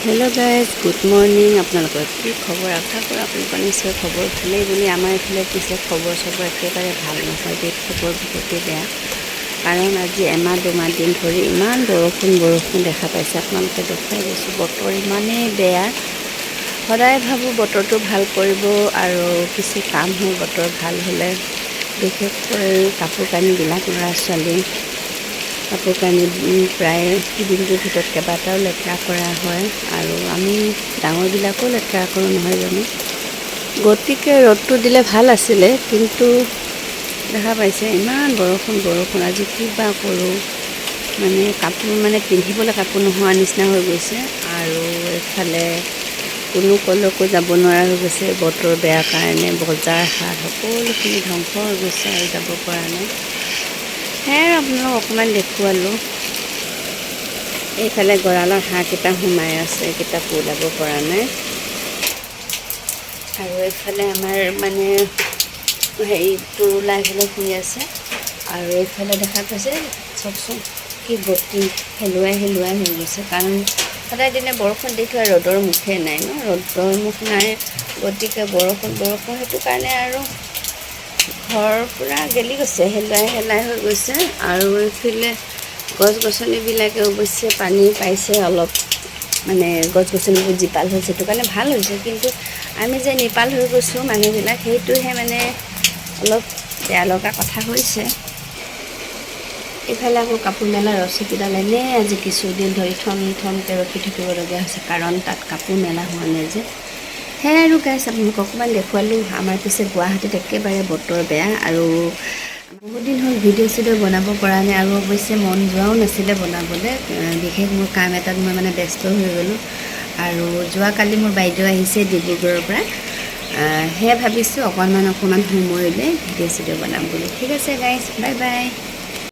hello guys good morning আপোনালোকৰ কি খবৰ আশা কৰোঁ আপোনালোকৰ নিশ্চয় খবৰ ভালেই বুলি আমাৰ এইফালে পিছে খবৰ চবৰ একেবাৰে ভাল নহয় দেই খবৰ বহুতেই বেয়া কাৰণ আজি এমাহ দুমাহ দিন ধৰি ইমান বৰষুণ দেখা পাইছে আপোনালোকে দেখুৱাই গৈছোঁ বতৰ ইমানেই বেয়া সদায় ভাবোঁ বতৰটো ভাল কৰিব আৰু কিছু কাম হয় বতৰ ভাল হ'লে বিশেষকৈ কাপোৰ কানিবিলাক ল'ৰা ছোৱালী কাপোৰ কানি প্ৰায় দিনটোৰ ভিতৰত কেইবাটাও লেতেৰা কৰা হয় আৰু আমি ডাঙৰবিলাকো লেতেৰা কৰোঁ নহয় জানো গতিকে ৰ'দটো দিলে ভাল আছিলে কিন্তু দেখা পাইছে ইমান বৰষুণ আজি কিবা কৰোঁ মানে কাপোৰ পিন্ধিবলৈ কাপোৰ নোহোৱা নিচিনা হৈ গৈছে আৰু এইফালে কোনো কলৈকো যাব নোৱাৰা হৈ গৈছে বতৰ বেয়া কাৰণে বজাৰ হাট সকলোখিনি ধ্বংস হৈ গৈছে আৰু যাব পৰা নাই সেয়ে আপোনালোকক অকণমান দেখুৱালোঁ এইফালে গঁৰালৰ হাঁহকেইটা সোমাই আছে এইকেইটাকো ওলাব পৰা নাই আৰু এইফালে আমাৰ হেৰিটো ওলাই পেলাই শুই আছে আৰু এইফালে দেখা পাইছে চাওকচোন কি গতি হেলুৱাই হৈ গৈছে কাৰণ সদায় দিনে বৰষুণ দি থোৱা ৰ'দৰ মুখে নাই ন ৰ'দৰ মুখ নাই গতিকে বৰষুণ সেইটো কাৰণে আৰু ঘৰ পূৰা গেলি গৈছে হেলাই হৈ গৈছে আৰু এইফালে গছ গছনিবিলাকে অৱশ্যে পানী পাইছে অলপ গছ গছনিবোৰ জীপাল হৈছে সেইটো কাৰণে ভাল হৈছে কিন্তু আমি যে নিপাল হৈ গৈছোঁ মানুহবিলাক সেইটোহে অলপ বেয়া লগা কথা হৈছে এইফালে আকৌ কাপোৰ মেলা ৰছীকেইডাল এনেই আজি কিছুদিন ধৰি থমকৈ ৰখি থাকিবলগীয়া হৈছে কাৰণ তাত কাপোৰ মেলা হোৱা নাই যে সেয়াই আৰু গাইছ আপোনালোকক অকণমান দেখুৱালোঁ আমাৰ পিছে গুৱাহাটীত একেবাৰে বতৰ বেয়া আৰু বহুত দিন হ'ল ভিডিঅ' চিডিঅ' বনাব পৰা নাই আৰু অৱশ্যে মন যোৱাও নাছিলে বনাবলৈ বিশেষ মোৰ কাম এটাত মই ব্যস্ত হৈ গ'লোঁ আৰু যোৱাকালি মোৰ বাইদেউ আহিছে ডিব্ৰুগড়ৰ পৰা সেয়া ভাবিছোঁ অকণমান সময় উলিয়াই ভিডিঅ' চিডিঅ' বনাম বুলি ঠিক আছে গাইছ বাই বাই